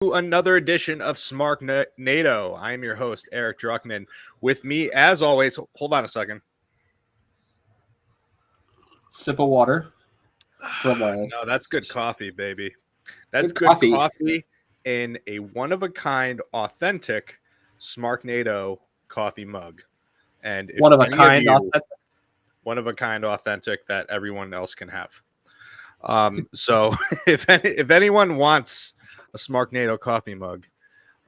another edition of Smarknado. I am your host, Eric Druckman. With me, as always, hold on a second. Sip of water from No, that's good coffee, baby. That's good good coffee. coffee in a one-of-a-kind, authentic Smarknado coffee mug. And if one of a any of kind. you, one-of-a-kind, authentic that everyone else can have. So if anyone wants a Smarknado coffee mug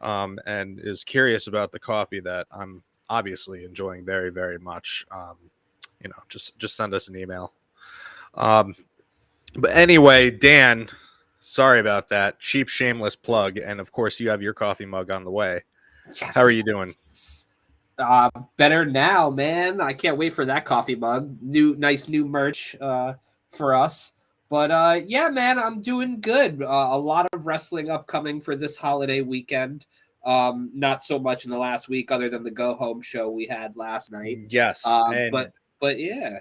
and is curious about the coffee that I'm obviously enjoying very, very much, just send us an email. But anyway, Dan, sorry about that. Cheap, shameless plug. And of course, you have your coffee mug on the way. Yes. How are you doing? Better now, man. I can't wait for that coffee mug. Nice new merch for us. But yeah, man, I'm doing good. A lot of wrestling upcoming for this holiday weekend. Not so much in the last week, other than the go home show we had last night. Yes, but yeah,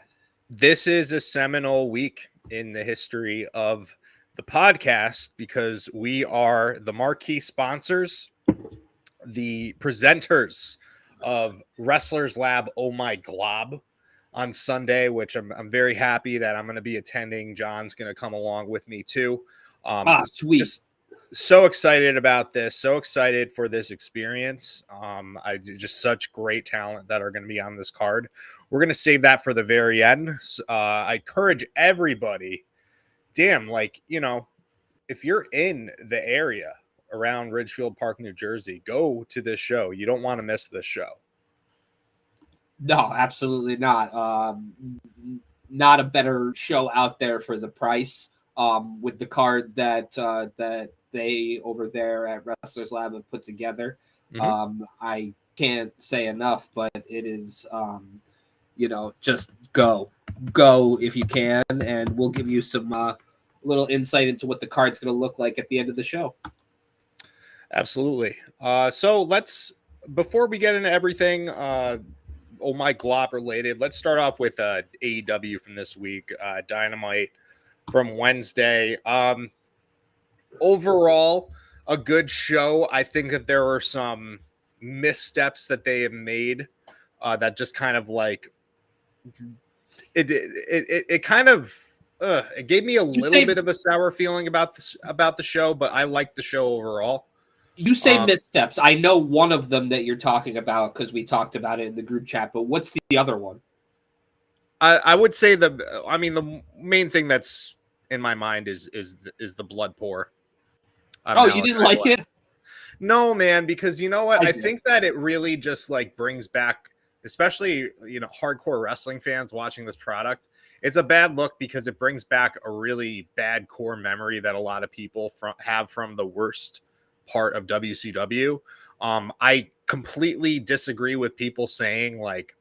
this is a seminal week in the history of the podcast because we are the marquee sponsors, the presenters of Wrestlers Lab Oh My Glob on Sunday, which I'm very happy that I'm going to be attending. John's going to come along with me too. Sweet. Just so excited about this. So excited for this experience. Just such great talent that are going to be on this card. We're going to save that for the very end. I encourage everybody, if you're in the area around Ridgefield Park, New Jersey, go to this show. You don't want to miss this show. No, absolutely not. Not a better show out there for the price. With the card that they over there at Wrestlers Lab have put together. Mm-hmm. I can't say enough, but it is, just go if you can, and we'll give you some little insight into what the card's going to look like at the end of the show. Absolutely. So before we get into everything, Oh My Glob related, let's start off with AEW from this week, Dynamite from Wednesday. Overall, a good show. I think that there were some missteps that they have made that just kind of like it kind of it gave me a little bit of a sour feeling about the show, but I like the show overall. You say missteps. I know one of them that you're talking about because we talked about it in the group chat, but what's the other one? I would say the main thing that's in my mind is the blood pour. You didn't like it? No, man, because you know what? I think that it really just like brings back, especially, hardcore wrestling fans watching this product. It's a bad look because it brings back a really bad core memory that a lot of people have from the worst part of WCW. I completely disagree with people saying like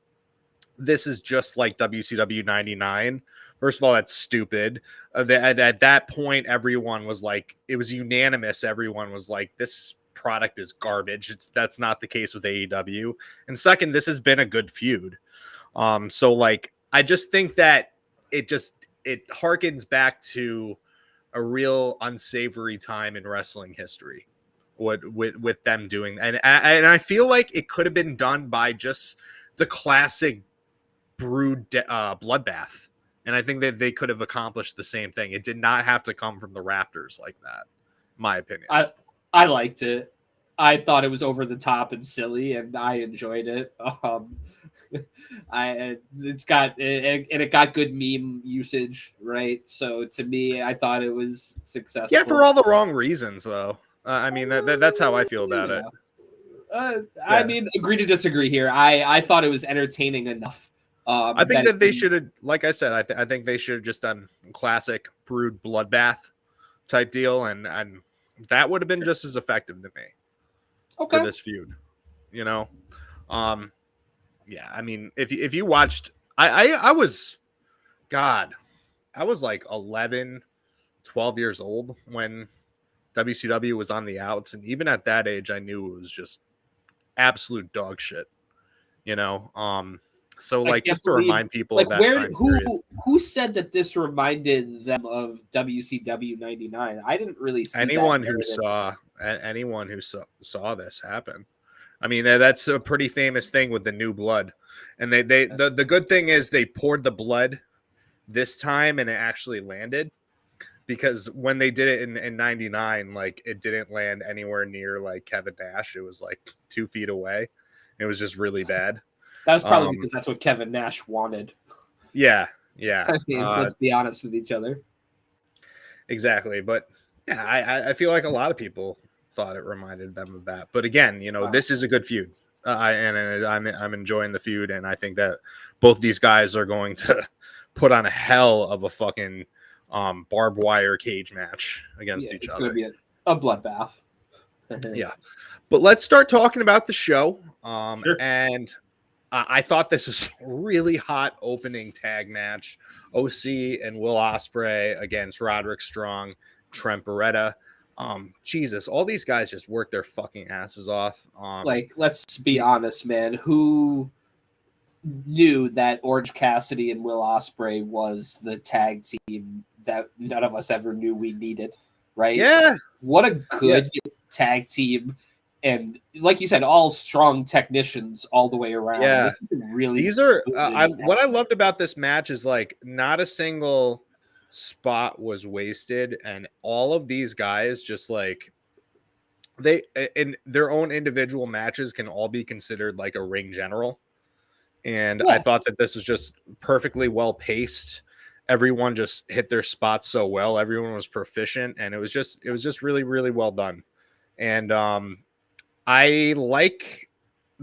this is just like WCW 99. First of all, that's stupid. At that point, everyone was like, it was unanimous. Everyone was like, this product is garbage. That's not the case with AEW. And second, this has been a good feud. So like, I just think that it harkens back to a real unsavory time in wrestling history. With them doing, and I feel like it could have been done by just the classic brewed bloodbath, and I think that they could have accomplished the same thing. It did not have to come from the rafters like that, in my opinion. I liked it. I thought it was over the top and silly, and I enjoyed it. It got good meme usage, right? So to me, I thought it was successful. Yeah, for all the wrong reasons, though. I mean, that's how I feel about it. I mean, agree to disagree here. I thought it was entertaining enough. I think that they should have, like I said, I think they should have just done classic brewed bloodbath type deal, and that would have been just as effective to me for this feud. Yeah, I mean, if you watched, I was like 11, 12 years old when WCW was on the outs, and even at that age, I knew it was just absolute dog shit. So like just to remind people like of that time period. Who said that this reminded them of WCW 99? I didn't really see anyone who saw anyone who saw this happen. I mean, that's a pretty famous thing with the new blood. And the good thing is they poured the blood this time and it actually landed, because when they did it in 99, like it didn't land anywhere near like Kevin Nash. It was like 2 feet away. It was just really bad. That was probably because that's what Kevin Nash wanted. Yeah. I mean, let's be honest with each other. Exactly. But yeah, I feel like a lot of people thought it reminded them of that. But again, this is a good feud. I'm enjoying the feud, and I think that both these guys are going to put on a hell of a fucking barbed wire cage match against each other. It's going to be a bloodbath. Yeah. But let's start talking about the show. Sure. And I thought this was a really hot opening tag match. OC and Will Ospreay against Roderick Strong, Trent Beretta. Jesus, all these guys just work their fucking asses off. Let's be honest, man. Who knew that Orange Cassidy and Will Ospreay was the tag team that none of us ever knew we needed, right? Yeah. What a good tag team. And like you said, all strong technicians all the way around. Yeah. This is really these are what I loved about this match is like not a single spot was wasted, and all of these guys just like they in their own individual matches can all be considered like a ring general. And I thought that this was just perfectly well paced. Everyone just hit their spots so well. Everyone was proficient, and it was just really, really well done. And I like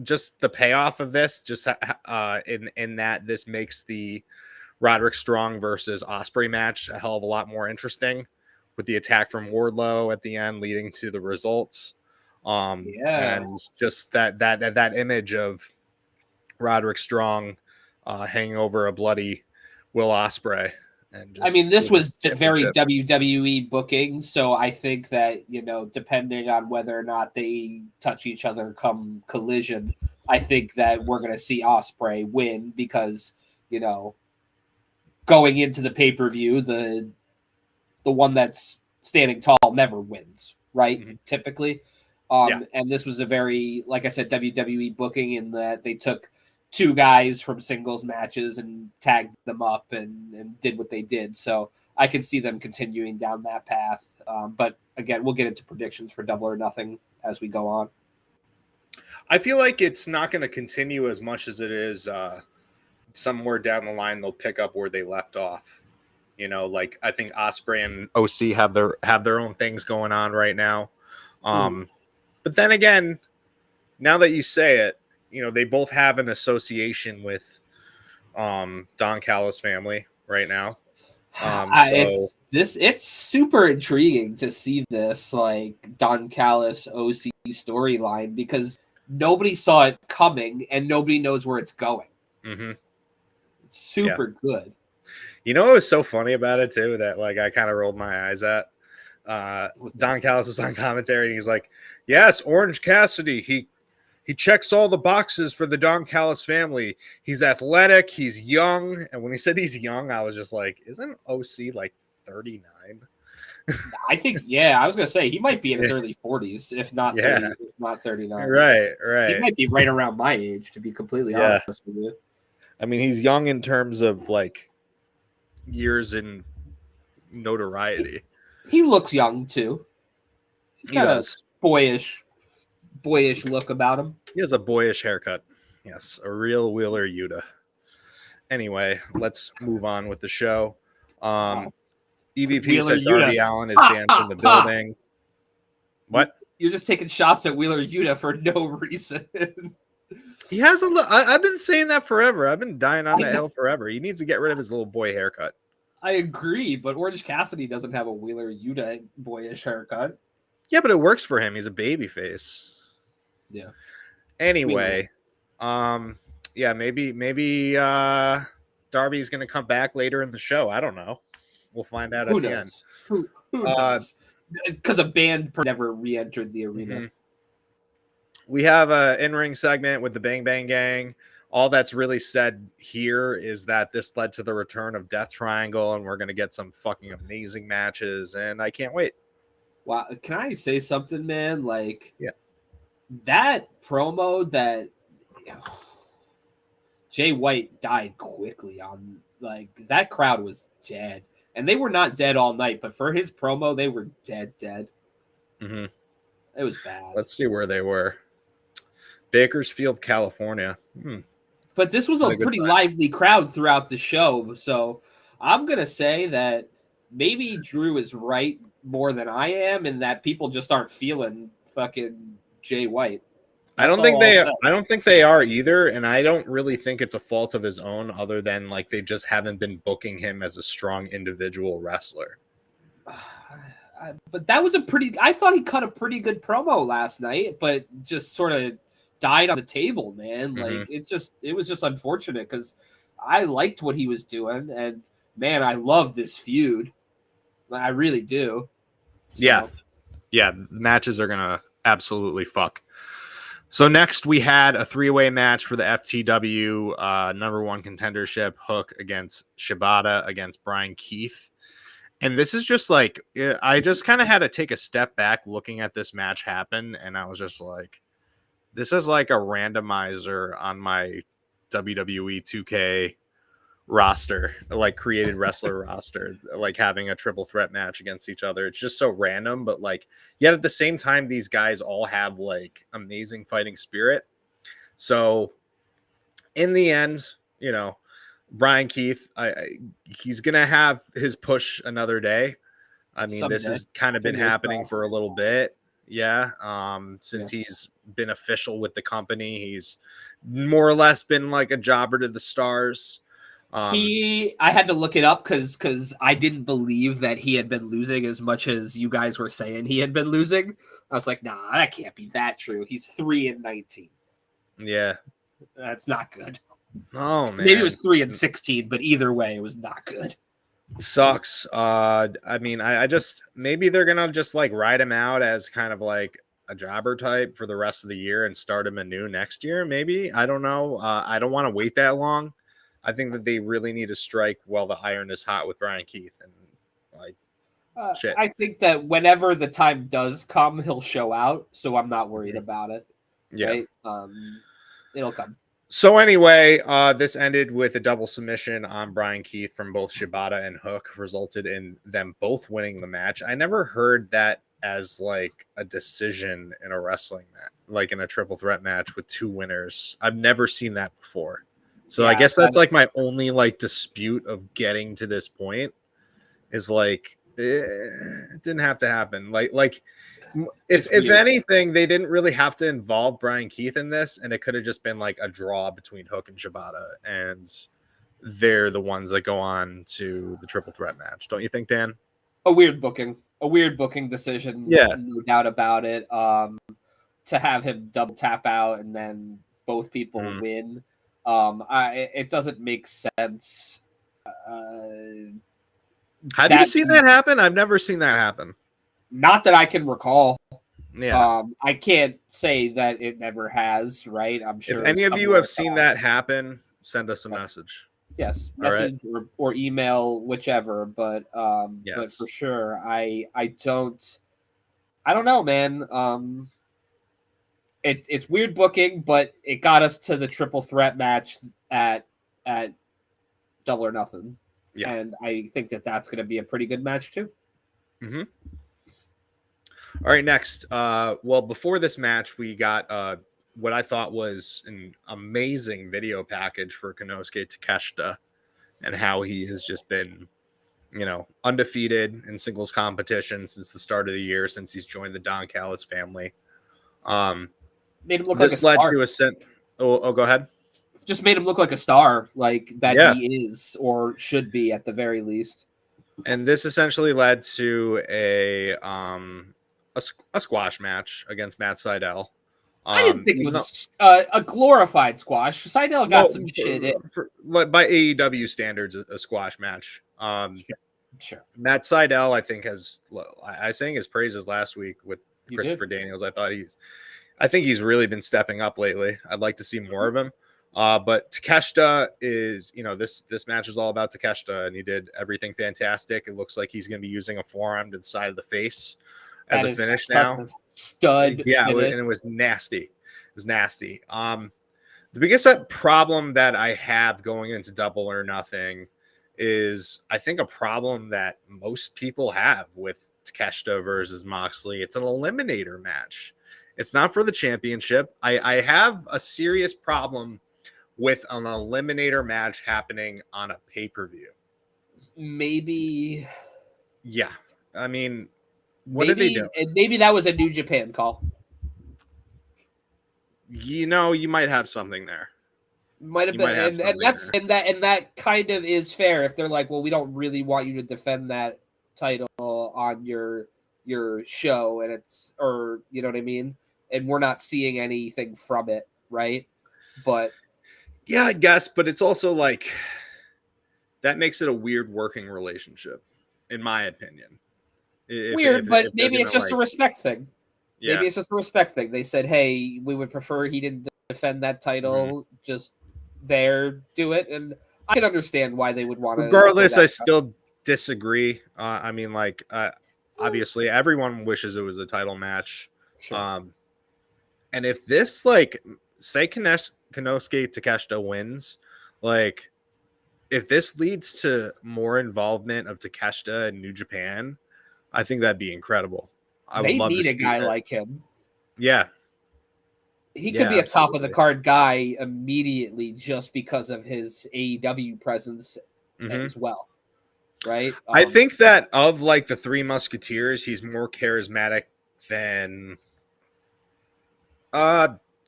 just the payoff of this, just in that this makes the Roderick Strong versus Ospreay match a hell of a lot more interesting, with the attack from Wardlow at the end leading to the results. And just that image of Roderick Strong hanging over a bloody Will Ospreay. And I mean, this was very WWE booking, so I think that, depending on whether or not they touch each other come Collision, I think that we're going to see Ospreay win because, going into the pay-per-view, the one that's standing tall never wins, right? Mm-hmm. Typically. And this was a very, like I said, WWE booking in that they took 2 guys from singles matches and tagged them up and did what they did. So I can see them continuing down that path. But again, we'll get into predictions for Double or Nothing as we go on. I feel like it's not going to continue as much as it is somewhere down the line. They'll pick up where they left off. Like I think Ospreay and OC have their own things going on right now. But then again, now that you say it, they both have an association with Don Callis family right now. It's super intriguing to see this like Don Callis OC storyline because nobody saw it coming and nobody knows where it's going. Mm-hmm. It's super good. What was so funny about it too that like I kind of rolled my eyes at? Don Callis was on commentary and he was like, "Yes, Orange Cassidy. He checks all the boxes for the Don Callis family. He's athletic. He's young." And when he said he's young, I was just like, isn't OC like 39? I think, I was going to say he might be in his early 40s, if not 30, if not 39. Right. He might be right around my age, to be completely honest with you. I mean, he's young in terms of like years in notoriety. He looks young too. He's got a boyish look about him. He has a boyish haircut. Yes, a real Wheeler Yuta. Anyway, let's move on with the show. EVP said Darby Allin is banned from the building. What? You're just taking shots at Wheeler Yuta for no reason. He has a look. I've been saying that forever. I've been dying on that hill forever. He needs to get rid of his little boy haircut. I agree, but Orange Cassidy doesn't have a Wheeler Yuta boyish haircut. Yeah, but it works for him. He's a baby face. Yeah. Anyway, maybe Darby's going to come back later in the show. I don't know. We'll find out at the end. Who knows? Because a band never re-entered the arena. Mm-hmm. We have an in-ring segment with the Bang Bang Gang. All that's really said here is that this led to the return of Death Triangle, and we're going to get some fucking amazing matches, and I can't wait. Wow, can I say something, man? Like, Yeah. that promo that Jay White died quickly on, like, that crowd was dead. And they were not dead all night, but for his promo, they were dead. Mm-hmm. It was bad. Let's see where they were. Bakersfield, California. But this was Had a a good pretty time. lively crowd throughout the show. So I'm going to say that maybe Drew is right more than I am, and that people just aren't feeling fucking Jay White. I That's don't think all I'll they say. I don't think they are either, and I don't really think it's a fault of his own other than like they just haven't been booking him as a strong individual wrestler. But that was I thought he cut a pretty good promo last night, but just sort of died on the table, man. Mm-hmm. Like, it was just unfortunate because I liked what he was doing, and man, I love this feud. I really do. So, Yeah, matches are gonna absolutely fuck. So next we had a 3-way match for the FTW number one contendership, Hook against Shibata against Brian Keith. And this is just like, I just kind of had to take a step back looking at this match happen. And I was just like, this is like a randomizer on my WWE 2K roster, like created wrestler roster, like having a triple threat match against each other. It's just so random, but like, yet at the same time, these guys all have like amazing fighting spirit. So in the end, you know, Brian Keith, he's gonna have his push another day. I mean, this someday. has kind of been Fingers happening crossed. for a little bit. Yeah. Since Yeah. he's been official with the company, he's more or less been like a jobber to the stars. I had to look it up because I didn't believe that he had been losing as much as you guys were saying he had been losing. I was like, nah, that can't be that true. He's 3-19. Yeah. That's not good. Oh man. Maybe it was 3-16, but either way, it was not good. It sucks. I mean, I just maybe they're gonna just like ride him out as kind of like a jobber type for the rest of the year and start him anew next year. Maybe I don't know. I don't want to wait that long. I think that they really need to strike while the iron is hot with Brian Keith and like shit. I think that whenever the time does come, he'll show out. So I'm not worried about it. Yeah. Right? It'll come. So anyway, this ended with a double submission on Brian Keith from both Shibata and Hook, resulted in them both winning the match. I never heard that as like a decision in a wrestling match, like in a triple threat match with two winners. I've never seen that before. So Yeah, I guess that's like my only like dispute of getting to this point is like it didn't have to happen. Like if anything, they didn't really have to involve Brian Keith in this, and it could have just been like a draw between Hook and Shibata, and they're the ones that go on to the triple threat match. Don't you think, Dan? A weird booking decision. Yeah, no doubt about it. To have him double tap out and then both people win. It doesn't make sense. Have you seen that happen? I've never seen that happen. Not that I can recall. Yeah. I can't say that it never has, right? I'm sure. If any of you have seen that happen, send us a message. Yes, message or email, whichever. But but for sure, I don't know, man. It's weird booking, but it got us to the triple threat match at Double or Nothing. Yeah. And I think that that's going to be a pretty good match too. Mm-hmm. All right, next. Well, before this match, we got what I thought was an amazing video package for Konosuke Takeshita and how he has just been, undefeated in singles competition since the start of the year, since he's joined the Don Callis family. Made him look this like a led star. to a sent. Oh, go ahead. Just made him look like a star, like that he is or should be at the very least. And this essentially led to a squash match against Matt Sydal. I didn't think it was a glorified squash. Sydal got some shit in. By AEW standards, a squash match. Sure. Matt Sydal, I think, I sang his praises last week with Christopher Daniels. I think he's really been stepping up lately. I'd like to see more of him. But Takeshita is, this match is all about Takeshita, and he did everything fantastic. It looks like he's going to be using a forearm to the side of the face as That a is finish such now. a stud Yeah, finish. and it was nasty. It was nasty. The biggest problem that I have going into Double or Nothing is I think a problem that most people have with Takeshita versus Moxley. It's an eliminator match. It's not for the championship. I have a serious problem with an eliminator match happening on a pay-per-view. Maybe Yeah. I mean, what did they do? maybe that was a New Japan call. You might have something there. Might have You been, might have and something that's there. and that kind of is fair if they're like, well, we don't really want you to defend that title on your show, and it's, or you know what I mean, and we're not seeing anything from it, right? But Yeah, I guess, but it's also like that makes it a weird working relationship, in my opinion. weird, but If they're maybe it's gonna just a like, respect thing. yeah, Maybe it's just a respect thing. They said, hey, we would prefer he didn't defend that title. mm-hmm. Just there, do it, and I can understand why they would want to go Regardless, that I route. still disagree. I mean, like, obviously, everyone wishes it was a title match. Sure. And if this, like, say Konosuke Takeshita wins, like, if this leads to more involvement of Takeshita in New Japan, I think that'd be incredible. I would They love to need a see guy that. like him. Yeah, He could yeah, be a top of the absolutely. card guy immediately just because of his AEW presence Mm-hmm. as well, right? I think that of like the Three Musketeers, he's more charismatic than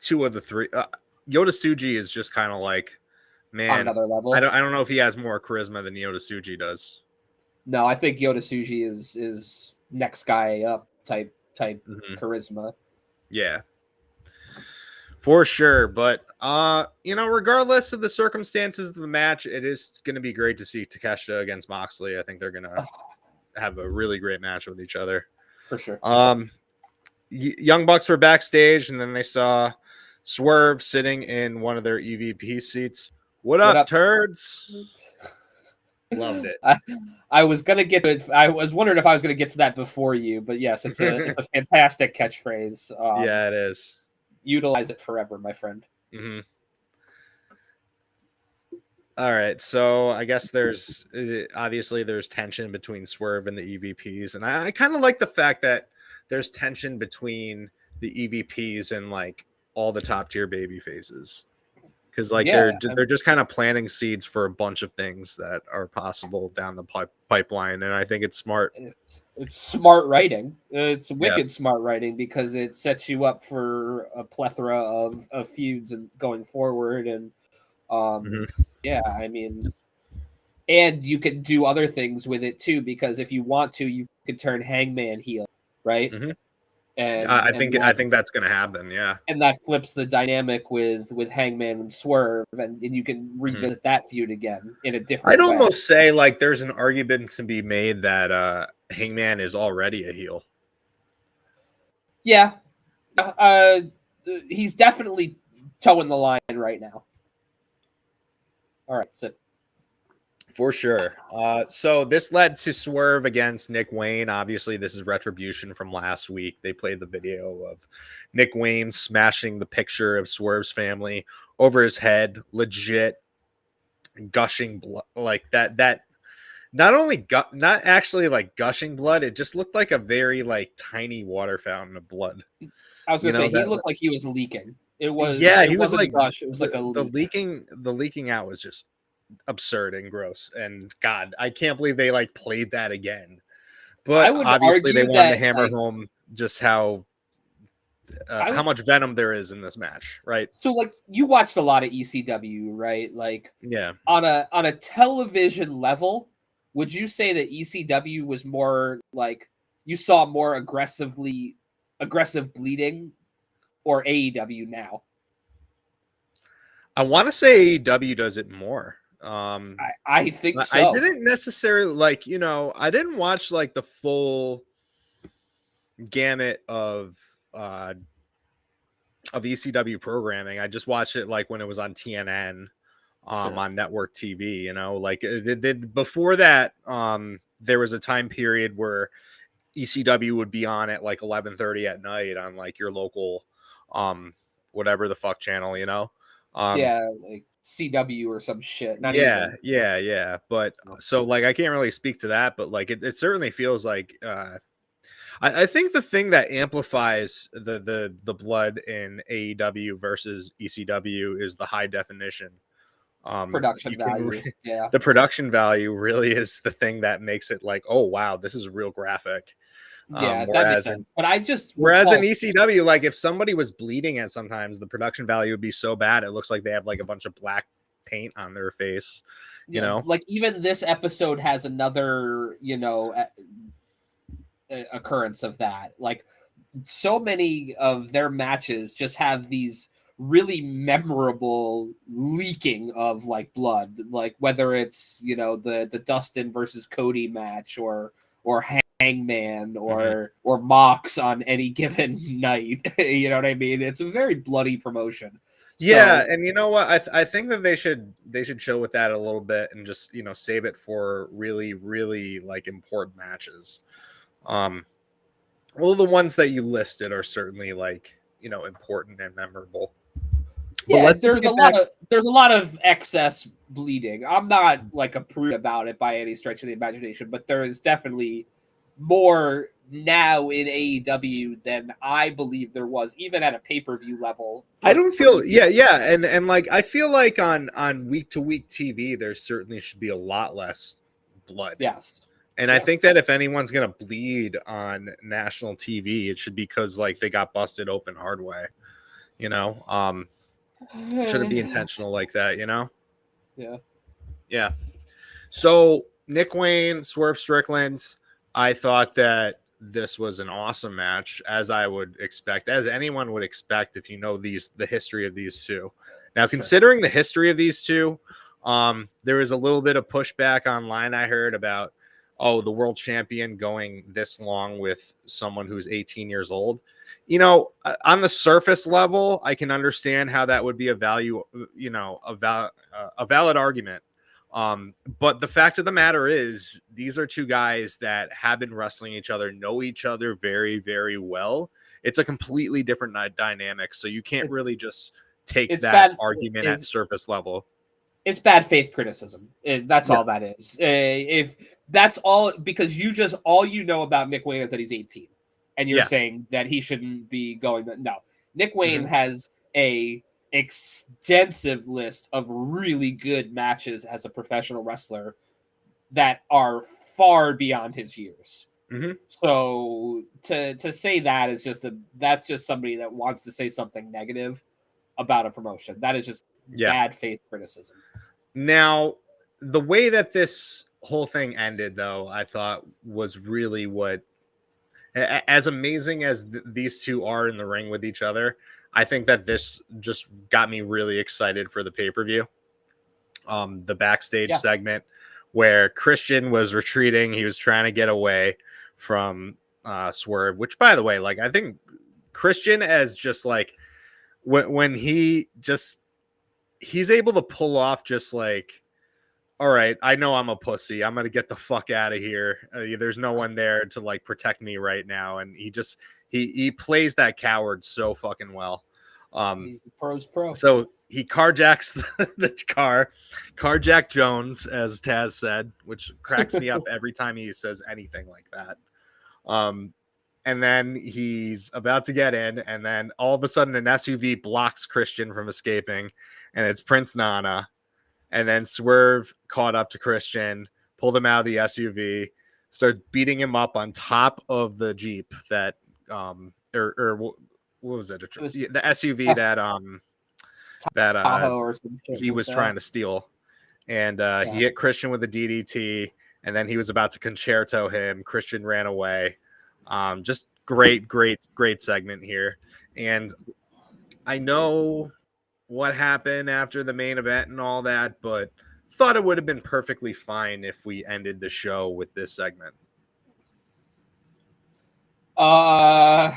two of the three. Yoda Suji is just kind of like, on man, another level. I don't know if he has more charisma than Yoda Suji does. No, I think Yoda Suji is next guy up type Mm-hmm. charisma. Yeah, for sure. But regardless of the circumstances of the match, it is going to be great to see Takeshita against Moxley. I think they're going to have a really great match with each other. For sure. Young Bucks were backstage, and then they saw Swerve sitting in one of their EVP seats. What up, turds? Loved it. I was gonna get to it. I was wondering if I was gonna get to that before you, but yes, it's a fantastic catchphrase. Yeah, it is. Utilize it forever, my friend. Mm-hmm. All right, so I guess there's obviously there's tension between Swerve and the EVPs, and I kind of like the fact that there's tension between the EVPs and like all the top tier baby faces, because like they're just kind of planting seeds for a bunch of things that are possible down the pipeline, and I think it's smart. It's smart writing. It's wicked smart writing because it sets you up for a plethora of feuds and going forward, and yeah, I mean, and you can do other things with it too, because if you want to, you could turn Hangman heel, right? Mm-hmm. And I think that's going to happen. Yeah, and that flips the dynamic with Hangman and Swerve, and you can revisit that feud again in a different. I'd way. almost say like there's an argument to be made that Hangman is already a heel. Yeah, he's definitely towing the line right now. All right, so for sure. So this led to Swerve against Nick Wayne. Obviously, this is retribution from last week. They played the video of Nick Wayne smashing the picture of Swerve's family over his head, legit gushing blood like that. That not actually like gushing blood. It just looked like a very like tiny water fountain of blood. I was gonna say he looked like he was leaking. It was he was like gush. It was like a leak. The leaking out was just absurd and gross, and God, I can't believe they like played that again. But obviously they wanted to hammer home just how much venom there is in this match, right? So like you watched a lot of ECW, right? Like yeah, on a television level, would you say that ECW was more like you saw more aggressive bleeding, or AEW now? I want to say AEW does it more. I think so. I didn't necessarily I didn't watch like the full gamut of ECW programming. I just watched it like when it was on TNN, on network TV, like before that, there was a time period where, ECW would be on at like 11:30 at night on like your local whatever the fuck channel, you know. Yeah, like CW or some shit. Not Yeah, even. yeah. But so like I can't really speak to that, but like it certainly feels like I think the thing that amplifies the blood in AEW versus ECW is the high definition. Production You can value. Yeah. the production value really is the thing that makes it like, oh wow, this is real graphic. Yeah, that makes Whereas sense. But I just whereas in recall. ECW, like if somebody was bleeding at sometimes, the production value would be so bad it looks like they have like a bunch of black paint on their face, you Yeah, know? like even this episode has another, occurrence of that. Like so many of their matches just have these really memorable leaking of like blood, like whether it's the Dustin versus Cody match or Hangman or Mox on any given night. You know what I mean? It's a very bloody promotion. Yeah, So and you know what? I think that they should chill with that a little bit and just save it for really really like important matches. Um, well, the ones that you listed are certainly like important and memorable. But yeah, let's just get back. there's a lot of excess bleeding. I'm not like a prude about it by any stretch of the imagination, but there is definitely more now in AEW than I believe there was, even at a pay-per-view level I don't for feel EC. yeah, and like I feel like on week to week TV there certainly should be a lot less blood. Yes. And I Yeah. think that if anyone's gonna bleed on national TV, it should be because like they got busted open hard way. You know, it shouldn't be intentional like that. You know, Yeah. yeah. So Nick Wayne, Swerve Strickland, I thought that this was an awesome match, as I would expect, as anyone would expect if you know the history of these two. Now, Sure. considering the history of these two, there was a little bit of pushback online I heard about, oh, the world champion going this long with someone who's 18 years old. On the surface level, I can understand how that would be a value, a valid argument. But the fact of the matter is, these are two guys that have been wrestling each other, know each other very, very well. It's a completely different dynamic. So you can't really just take It's that bad. argument at surface level. It's bad faith criticism. That's Yeah. all that is. If that's all, because all you know about Nick Wayne is that he's 18, and you're saying that he shouldn't be going. No, Nick Wayne has a extensive list of really good matches as a professional wrestler that are far beyond his years. So to say that is that's just somebody that wants to say something negative about a promotion. That is just bad faith criticism. Now, the way that this whole thing ended, though, I thought was really what, as amazing as these two are in the ring with each other, I think that this just got me really excited for the pay-per-view. The backstage segment where Christian was retreating, he was trying to get away from Swerve, which, by the way, like I think Christian as just like when he's able to pull off just like, all right, I know I'm a pussy, I'm gonna get the fuck out of here, there's no one there to like protect me right now, and he plays that coward so fucking well. He's the pro's pro. So he carjacks the carjack Jones, as Taz said, which cracks me up every time he says anything like that. And then he's about to get in, and then all of a sudden an SUV blocks Christian from escaping, and it's Prince Nana. And then Swerve caught up to Christian, pulled him out of the SUV, started beating him up on top of the Jeep that, or what was it? The SUV that he was trying to steal. And he hit Christian with a DDT, and then he was about to concerto him. Christian ran away. Just great segment here. And I know what happened after the main event and all that, but thought it would have been perfectly fine if we ended the show with this segment. Nah,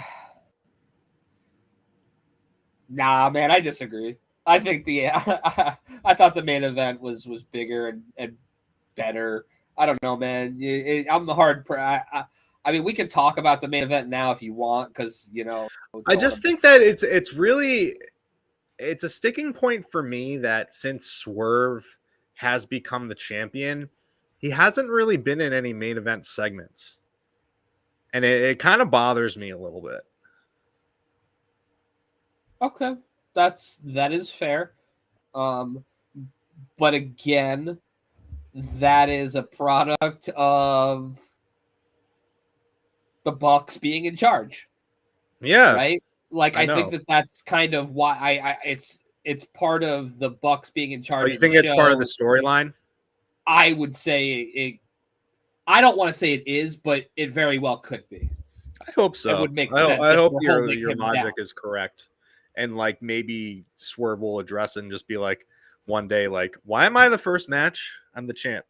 man, I disagree. I think I thought the main event was bigger and better. I don't know, man. I'm the hard. I mean, we can talk about the main event now if you want, because I just think that it's really it's a sticking point for me that since Swerve has become the champion, he hasn't really been in any main event segments. And it kind of bothers me a little bit. Okay, that is fair. But again, that is a product of the Bucks being in charge. Yeah, right. Like I think that's kind of why it's part of the Bucks being in charge. You of think the it's show. part of the storyline? I would say it. I don't want to say it is, but it very well could be. I hope so. It would make sense. I hope your logic is correct, and like maybe Swerve will address it and just be like, one day, like, why am I the first match? I'm the champ.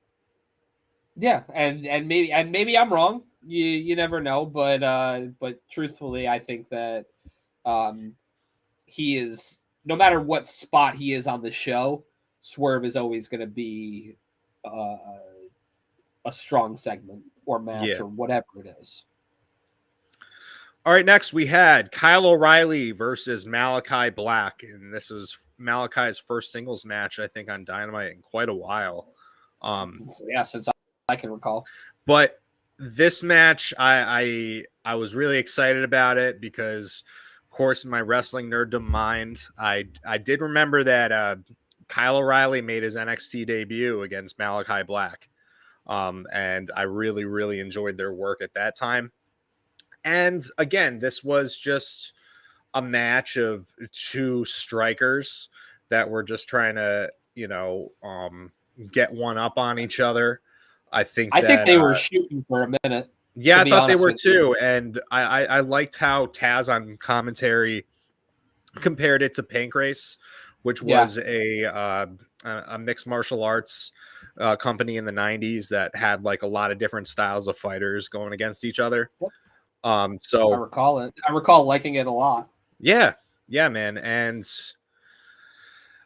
Yeah, and maybe I'm wrong. You never know, but truthfully, I think that he is, no matter what spot he is on the show, Swerve is always going to be a strong segment or match or whatever it is. All right, next we had Kyle O'Reilly versus Malachi Black, and this was Malachi's first singles match, I think, on Dynamite in quite a while. Since I can recall. But this match, I was really excited about it because, of course, in my wrestling nerddom mind, I did remember that Kyle O'Reilly made his NXT debut against Malachi Black, and I really, really enjoyed their work at that time. And again, this was just a match of two strikers that were just trying to, get one up on each other. I think they were shooting for a minute. Yeah, I thought they were too. And I liked how Taz on commentary compared it to Pancrase, which was a mixed martial arts company in the 90s that had like a lot of different styles of fighters going against each other. So I recall it. I recall liking it a lot. Yeah, man. And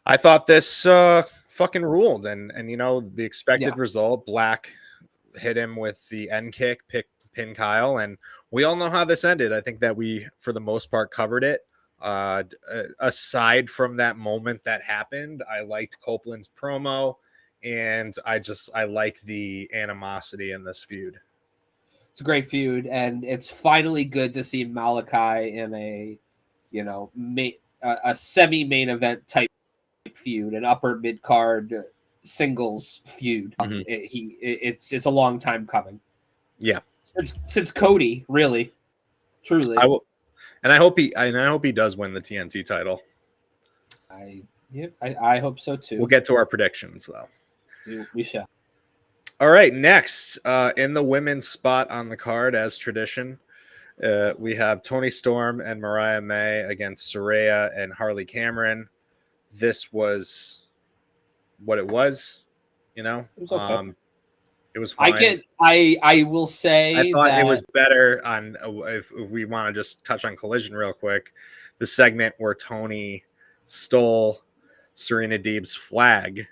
I thought this fucking ruled. And the expected result, Black hit him with the end kick, pin Kyle, and we all know how this ended. I think that we, for the most part, covered it. Aside from that moment that happened, I liked Copeland's promo, and I like the animosity in this feud. It's a great feud, and it's finally good to see Malachi in a a semi-main event type feud, an upper mid card singles feud. Mm-hmm. It's a long time coming. Yeah, since Cody, really, truly. I hope he does win the TNT title. I hope so too. We'll get to our predictions though. We shall. All right, next in the women's spot on the card, as tradition, we have Toni Storm and Mariah May against Saraya and Harley Cameron. This was what it was, It was okay. It was fine. I will say I thought it was better on if we want to just touch on Collision real quick. The segment where Toni stole Serena Deeb's flag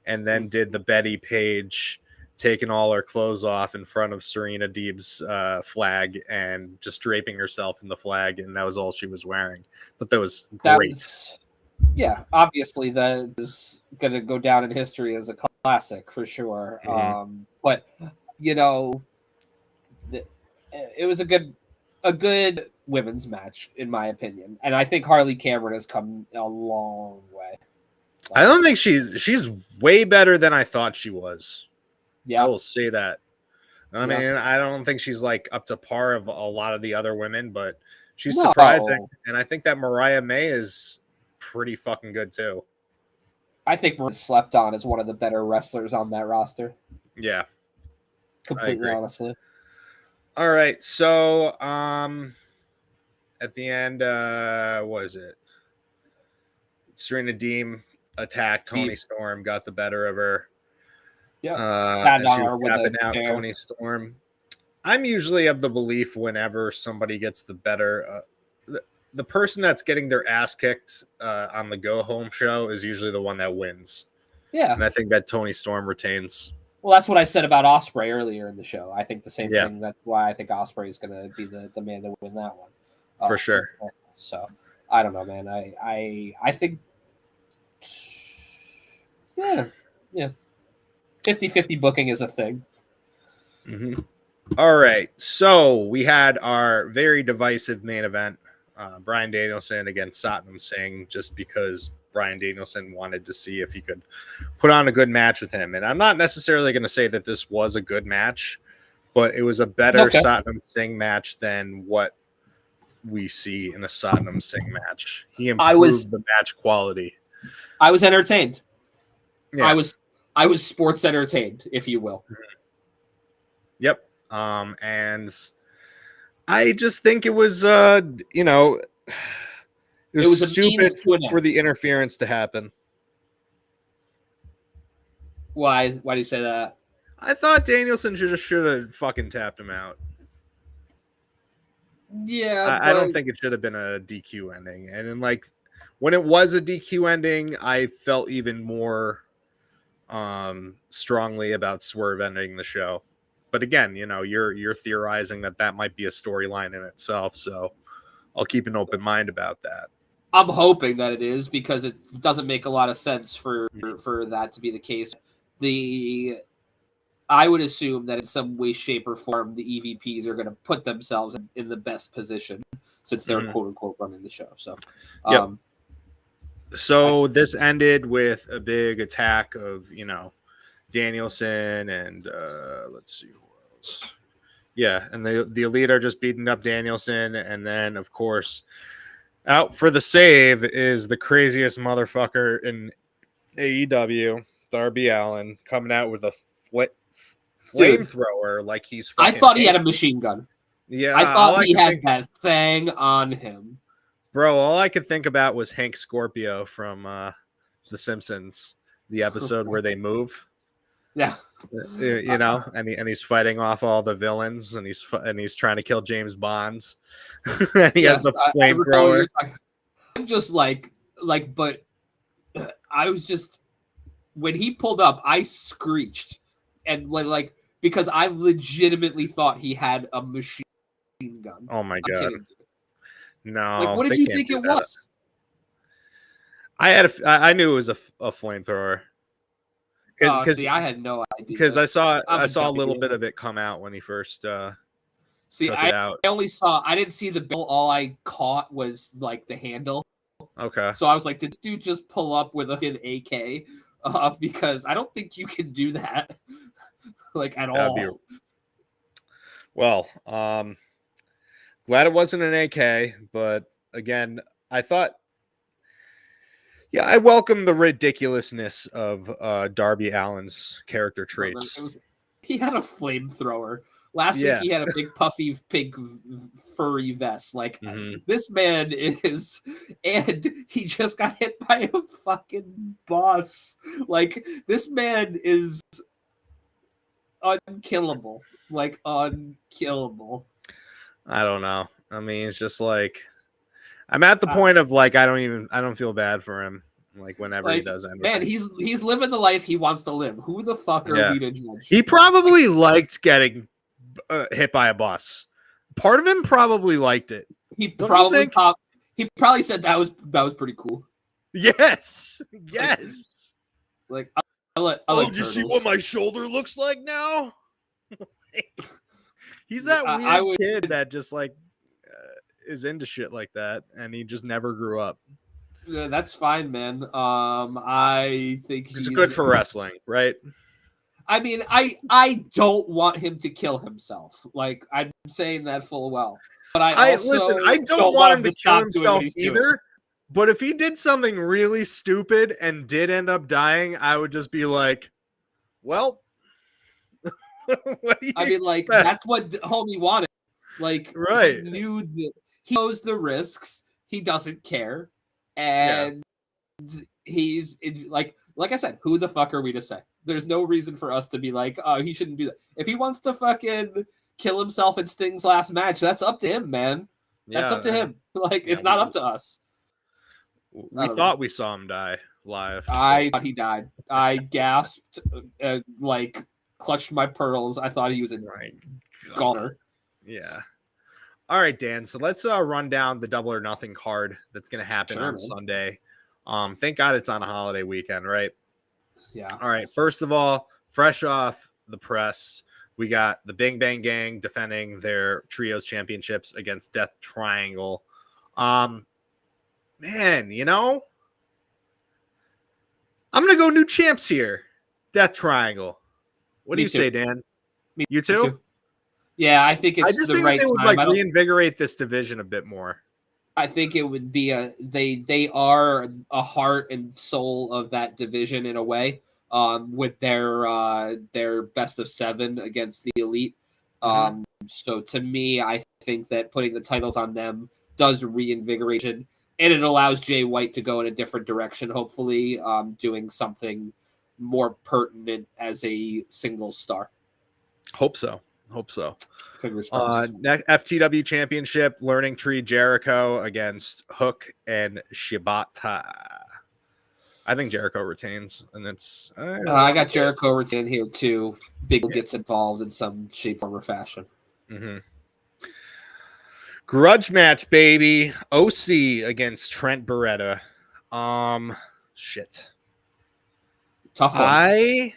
and then did the Betty Page taking all her clothes off in front of Serena Deeb's flag and just draping herself in the flag, and that was all she was wearing. But that was great. Obviously that is going to go down in history as a classic for sure. Mm-hmm. But it was a good women's match in my opinion, and I think Harley Cameron has come a long way. I don't think she's way better than I thought she was. Yeah, I will say that. I mean, I don't think she's like up to par of a lot of the other women, but she's surprising. And I think that Mariah May is pretty fucking good too. I think we're slept on as one of the better wrestlers on that roster. Yeah. Completely honestly. All right. So at the end, what is it? Serena Deeb attacked Toni Storm, got the better of her. Yeah, and she was tapping out Toni Storm. I'm usually of the belief whenever somebody gets the better, the person that's getting their ass kicked on the go home show is usually the one that wins. Yeah, and I think that Toni Storm retains. Well, that's what I said about Osprey earlier in the show. I think the same Yeah. thing. That's why I think Osprey is going to be the man to win that one. For sure. So I don't know, man. I think, yeah. 50-50 booking is a thing. Mm-hmm. All right. So we had our very divisive main event. Bryan Danielson against Satnam Singh, just because Bryan Danielson wanted to see if he could put on a good match with him. And I'm not necessarily going to say that this was a good match, but it was a better Satnam Singh match than what we see in a Satnam Singh match. He improved the match quality. I was entertained. Yeah. I was sports entertained, if you will. Yep. And I just think it was, it was stupid for the interference to happen. Why do you say that? I thought Danielson should have fucking tapped him out. Yeah, I don't think it should have been a DQ ending. And then, like, when it was a DQ ending, I felt even more strongly about Swerve ending the show. But again, you're theorizing that might be a storyline in itself, so I'll keep an open mind about that. I'm hoping that it is, because it doesn't make a lot of sense for that to be the case. I would assume that in some way, shape, or form, the EVPs are going to put themselves in the best position since they're quote unquote running the show. So, So this ended with a big attack of Danielson and let's see who else. Yeah, and the Elite are just beating up Danielson, and then of course out for the save is the craziest motherfucker in AEW, Darby Allin, coming out with a flamethrower like he's. I thought he had a machine gun. Yeah, I thought he had that thing on him. Bro, all I could think about was Hank Scorpio from The Simpsons, the episode where they move. Yeah, and he's fighting off all the villains, and he's trying to kill James Bond. And he has the flamethrower. I'm just but I was just, when he pulled up, I screeched, and because I legitimately thought he had a machine gun. Oh my god! No, what did you think it was? I knew it was a flamethrower. Because I had no idea. Because I saw a little bit of it come out when he first took it out. I didn't see the bill. All I caught was the handle. Okay. So I was like, did this dude just pull up with an AK? Because I don't think you can do that at all. Well, glad it wasn't an AK, but again, I thought, yeah, I welcome the ridiculousness of Darby Allin's character traits. He had a flamethrower. Last week he had a big puffy pink furry vest. This man is, and he just got hit by a fucking bus. This man is unkillable. Unkillable. I don't know. I mean, it's just I'm at the point of I don't feel bad for him. Whenever he does anything. Man, he's living the life he wants to live. Who the fuck are we to judge? He probably liked getting hit by a bus. Part of him probably liked it. He probably said that was pretty cool. Yes. Did you see what my shoulder looks like now? He's that weird kid that just is into shit like that, and he just never grew up. Yeah, that's fine, man. I think he's good for wrestling, right? I mean, I don't want him to kill himself. I'm saying that full well. But I don't want him to kill himself either. But if he did something really stupid and did end up dying, I would just be like, well, what do you expect? That's what homie wanted. Right. He knew that he knows the risks. He doesn't care. And he's like I said, who the fuck are we to say? There's no reason for us to be oh, he shouldn't do that. If he wants to fucking kill himself in Sting's last match, that's up to him, man. That's up to him. It's not up to us. We thought we saw him die live. I thought he died. I gasped clutched my pearls. I thought he was a goner. Yeah. All right, Dan. So let's run down the Double or Nothing card that's going to happen on Sunday. Thank God it's on a holiday weekend, right? Yeah. All right. First of all, fresh off the press, we got the Bing Bang Gang defending their trios championships against Death Triangle. Man, you know, I'm going to go new champs here. Death Triangle. What do you say, Dan? You too? Yeah, I think it's I just think that they would like reinvigorate this division a bit more. I think it would be they are a heart and soul of that division in a way. With their best of 7 against the Elite. So to me, I think that putting the titles on them does reinvigoration, and it allows Jay White to go in a different direction, hopefully doing something more pertinent as a single star. Hope so. Fingers crossed. FTW Championship, Learning Tree Jericho against Hook and Shibata. I think Jericho retains, and it's. I got Jericho retaining here too. Big gets involved in some shape, form, or fashion. Grudge match, baby. OC against Trent Beretta. Shit. Tough one. I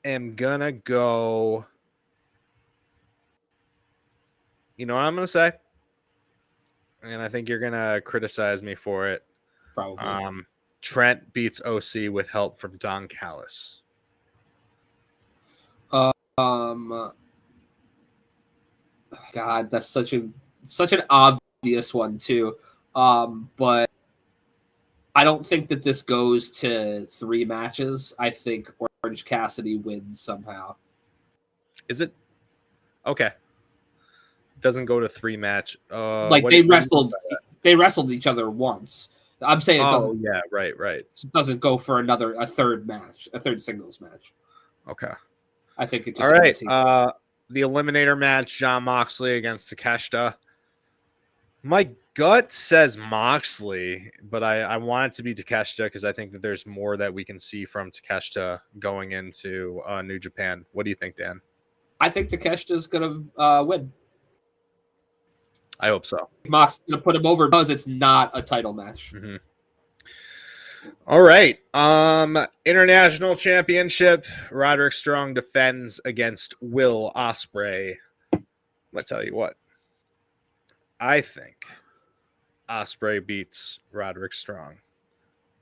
am gonna go. You know what I'm gonna say, and I think you're gonna criticize me for it. Probably. Trent beats OC with help from Don Callis. God, that's such an obvious one too. But I don't think that this goes to 3 matches. I think Orange Cassidy wins somehow. Is it okay? Doesn't go to 3 match. Like they wrestled each other once. I'm saying it doesn't. Oh yeah, right. It doesn't go for a third match, a third singles match. Okay. I think it just. All right. The Eliminator match: Jon Moxley against Takeshita. My gut says Moxley, but I want it to be Takeshita because I think that there's more that we can see from Takeshita going into New Japan. What do you think, Dan? I think Takeshita's gonna win. I hope so. Mox's gonna put him over because it's not a title match. All right. International Championship. Roderick Strong defends against Will Ospreay. I'm gonna tell you what. I think Ospreay beats Roderick Strong.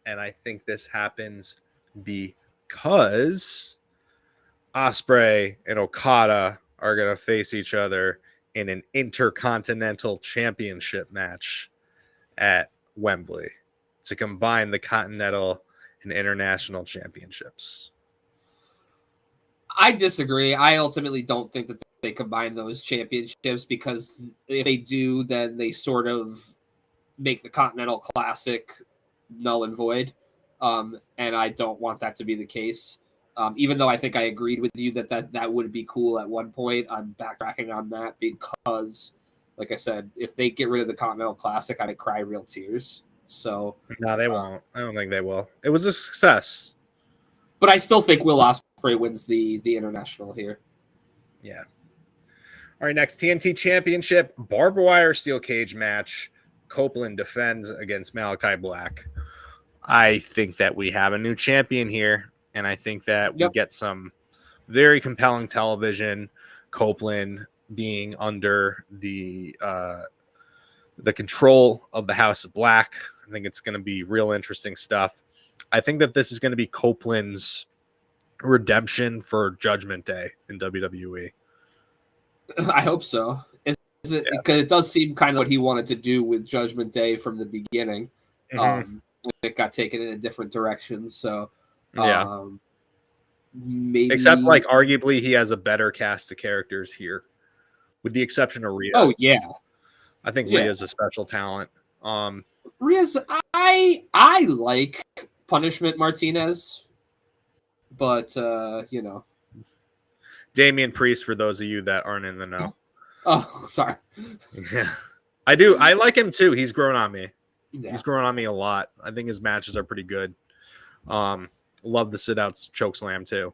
And I think this happens because Ospreay and Okada are going to face each other in an Intercontinental Championship match at Wembley to combine the Continental and International Championships. I disagree. I ultimately don't think that they combine those championships because if they do, then they sort of make the Continental Classic null and void. And I don't want that to be the case. Even though I think I agreed with you that would be cool at one point, I'm backtracking on that because, like I said, if they get rid of the Continental Classic, I might cry real tears. So no, they won't. I don't think they will. It was a success. But I still think Will Ospreay wins the international here. Yeah. All right, next TNT Championship, barbed wire steel cage match. Copeland defends against Malachi Black. I think that we have a new champion here, and I think that we get some very compelling television. Copeland being under the control of the House of Black. I think it's going to be real interesting stuff. I think that this is going to be Copeland's redemption for Judgment Day in WWE. I hope so. Because it does seem kind of what he wanted to do with Judgment Day from the beginning. It got taken in a different direction. So, maybe. Except, like, arguably, he has a better cast of characters here, with the exception of Rhea. Oh yeah, I think Rhea's a special talent. Rhea's I like Punishment Martinez, but Damian Priest, for those of you that aren't in the know. Oh, sorry. Yeah, I do. I like him too. He's grown on me. Yeah. He's grown on me a lot. I think his matches are pretty good. Love the sit-outs choke slam too.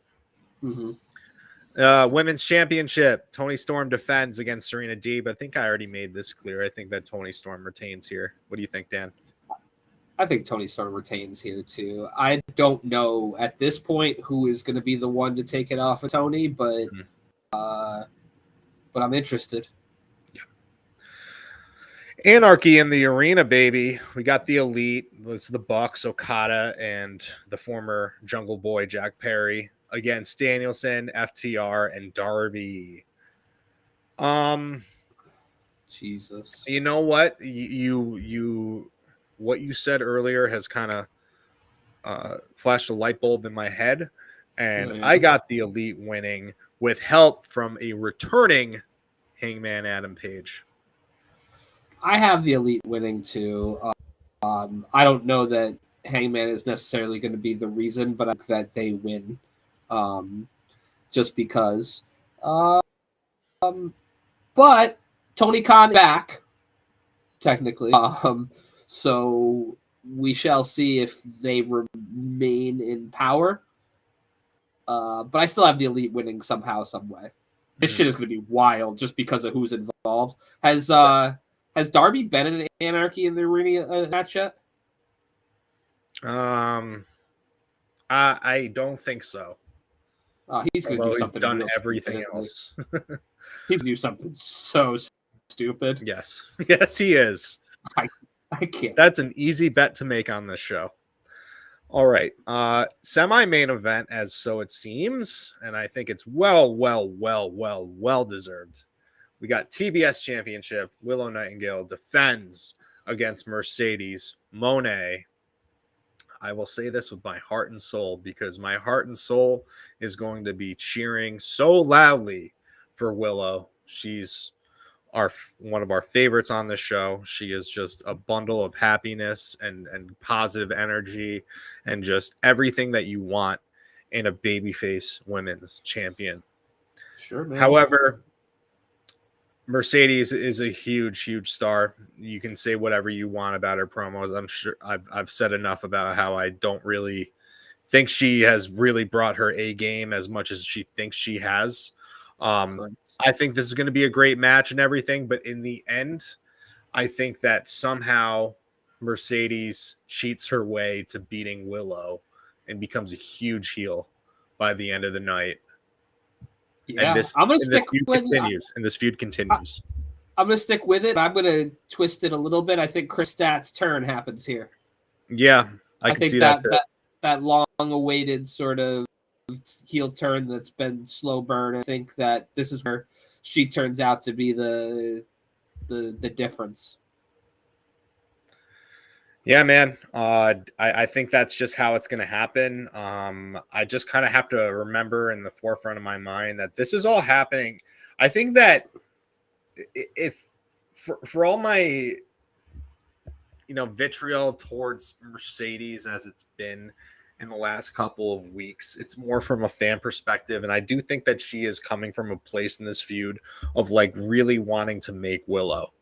Women's championship. Tony Storm defends against Serena Deeb. I think I already made this clear. I think that Tony Storm retains here. What do you think, Dan? I think Tony Storm retains here too. I don't know at this point who is going to be the one to take it off of Tony, but I'm interested. Anarchy in the arena, baby. We got the Elite. It's the Bucks, Okada, and the former Jungle Boy Jack Perry against Danielson, FTR, and Darby. Jesus. You know what? You what you said earlier has kind of flashed a light bulb in my head, and I got the Elite winning with help from a returning Hangman Adam Page. I have the Elite winning too. I don't know that Hangman is necessarily going to be the reason, but I think that they win, just because. But Tony Khan back, technically. So we shall see if they remain in power. But I still have the Elite winning somehow, some way. This shit is going to be wild just because of who's involved. Has Darby been in Anarchy in the arena match yet? I don't think so. He's going to do something. He's done everything else. He's going to do something so stupid. Yes, yes, he is. I can't. That's an easy bet to make on this show. All right, semi-main event, as so it seems, and I think it's well deserved. We got TBS Championship. Willow Nightingale defends against Mercedes Moné. I will say this with my heart and soul, because my heart and soul is going to be cheering so loudly for Willow. She's one of our favorites on the show. She is just a bundle of happiness and positive energy and just everything that you want in a babyface women's champion. Sure, man. However, Mercedes is a huge star. You can say whatever you want about her promos. I'm sure I've said enough about how I don't really think she has really brought her A game as much as she thinks she has. I think this is going to be a great match and everything, but in the end, I think that somehow Mercedes cheats her way to beating Willow and becomes a huge heel by the end of the night. Yeah, and this feud continues. I'm going to stick with it. I'm going to twist it a little bit. I think Chris Stat's turn happens here. Yeah, I can see that too. That long-awaited sort of heel turn that's been slow burn. I think that this is where she turns out to be the difference. Yeah, man. I think that's just how it's going to happen. I just kind of have to remember in the forefront of my mind that this is all happening. I think that if for all my vitriol towards Mercedes as it's been in the last couple of weeks, it's more from a fan perspective, and I do think that she is coming from a place in this feud of like really wanting to make Willow.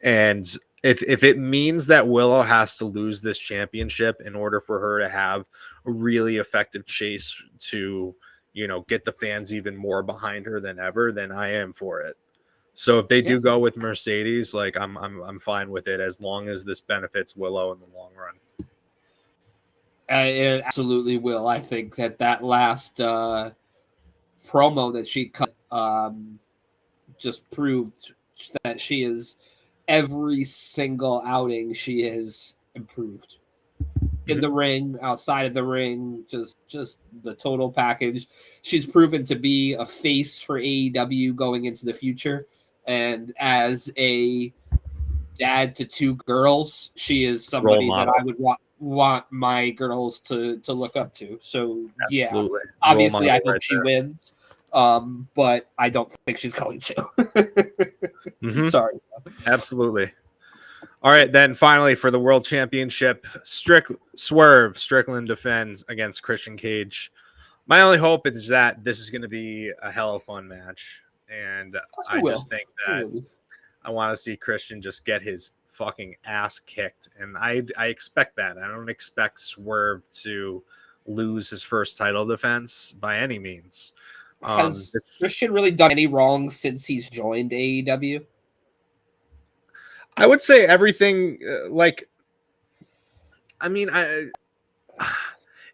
And if it means that Willow has to lose this championship in order for her to have a really effective chase to get the fans even more behind her than ever, then I am for it. So if they do go with Mercedes, like I'm fine with it as long as this benefits Willow in the long run. It absolutely will. I think that last promo that she cut just proved that she is every single outing she has improved in the ring, outside of the ring, just the total package. She's proven to be a face for AEW going into the future. And as a dad to two girls, she is somebody that I would want my girls to look up to. So Absolutely. Yeah, obviously I hope she wins, but I don't think she's going to. Sorry. Absolutely. All right, then finally for the World Championship, Strickland defends against Christian Cage. My only hope is that this is going to be a hell of a fun match. And I just think that I want to see Christian just get his fucking ass kicked. And I expect that. I don't expect Swerve to lose his first title defense by any means. Has Christian really done any wrong since he's joined AEW? I would say everything.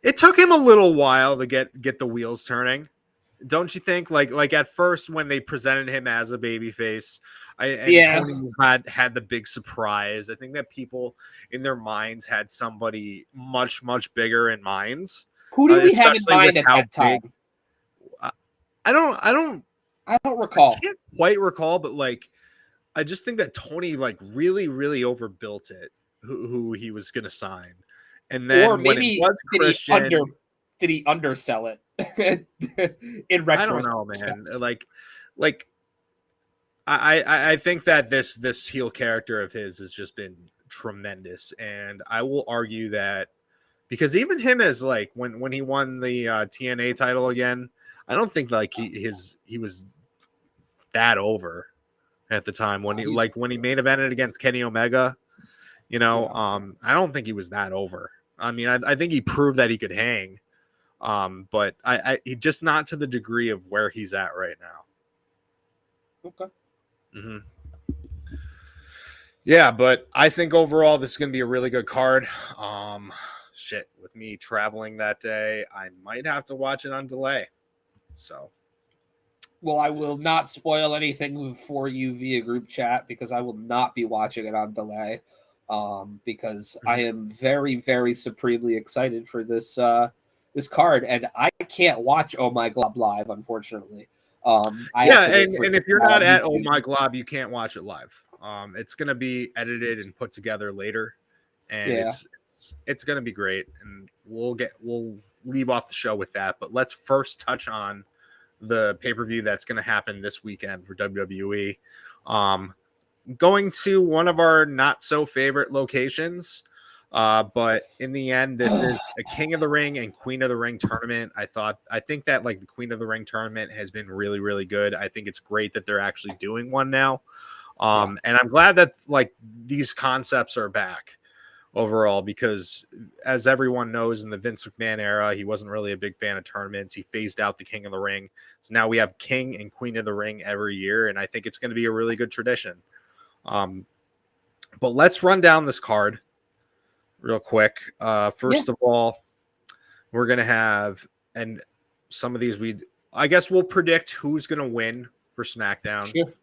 It took him a little while to get the wheels turning. Don't you think? Like at first when they presented him as a babyface, Tony had the big surprise. I think that people in their minds had somebody much bigger in minds. Who do we have in mind at that time? I don't recall. I can't quite recall, but like I just think that Tony like really overbuilt it. Who he was going to sign, and then or maybe when it was Christian, did he undersell it? In retrospect, I don't know, man. Like I think that this heel character of his has just been tremendous, and I will argue that because even him as like when he won the TNA title again, I don't think like he was that over at the time when he main evented against Kenny Omega. You know, I don't think he was that over. I mean, I think he proved that he could hang, but he just not to the degree of where he's at right now. Okay. Mm-hmm. Yeah, but I think overall this is going to be a really good card. With me traveling that day, I might have to watch it on delay. So, well, I will not spoil anything for you via group chat because I will not be watching it on delay. Because I am very, very supremely excited for this this card, and I can't watch Oh My Glob live, unfortunately. And if you're not at Oh My Glob, you can't watch it live. It's gonna be edited and put together later, and it's gonna be great. And we'll leave off the show with that. But let's first touch on the pay-per-view that's gonna happen this weekend for WWE. Going to one of our not so favorite locations, but in the end, this is a King of the Ring and Queen of the Ring tournament. I think that like the Queen of the Ring tournament has been really good. I think it's great that they're actually doing one now, and I'm glad that like these concepts are back overall because as everyone knows in the Vince McMahon era, he wasn't really a big fan of tournaments. He phased out the King of the Ring, so now we have King and Queen of the Ring every year, and I think it's going to be a really good tradition. But let's run down this card real quick. First of all, we're gonna have, and some of these I guess we'll predict who's gonna win for SmackDown. Sure.